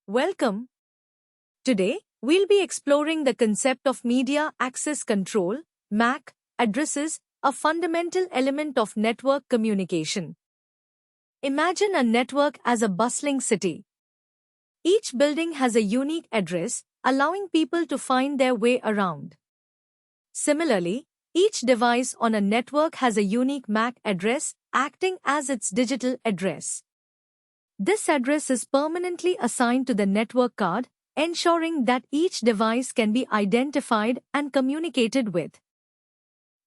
Welcome. Today, we'll be exploring the concept of media access control, MAC, addresses, a fundamental element of network communication. Imagine a network as a bustling city. Each building has a unique address, allowing people to find their way around. Similarly, each device on a network has a unique MAC address, acting as its digital address. This address is permanently assigned to the network card, ensuring that each device can be identified and communicated with.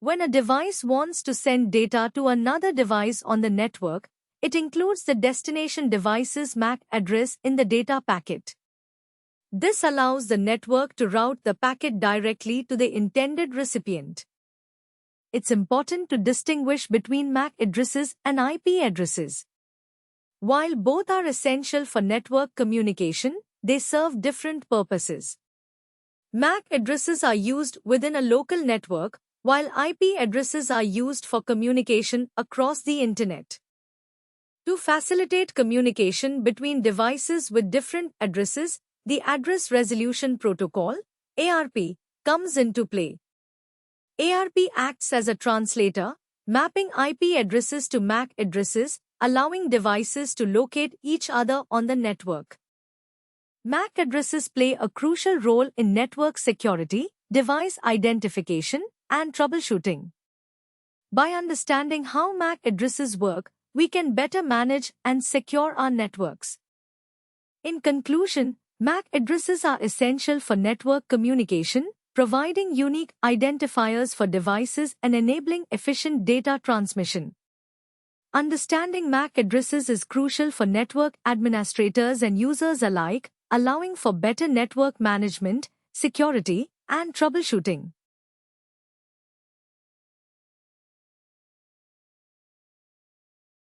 When a device wants to send data to another device on the network, it includes the destination device's MAC address in the data packet. This allows the network to route the packet directly to the intended recipient. It's important to distinguish between MAC addresses and IP addresses. While both are essential for network communication, they serve different purposes. MAC addresses are used within a local network, while IP addresses are used for communication across the Internet. To facilitate communication between devices with different addresses, the Address Resolution Protocol, ARP, comes into play. ARP acts as a translator, mapping IP addresses to MAC addresses, allowing devices to locate each other on the network. MAC addresses play a crucial role in network security, device identification, and troubleshooting. By understanding how MAC addresses work, we can better manage and secure our networks. In conclusion, MAC addresses are essential for network communication, providing unique identifiers for devices and enabling efficient data transmission. Understanding MAC addresses is crucial for network administrators and users alike, allowing for better network management, security, and troubleshooting.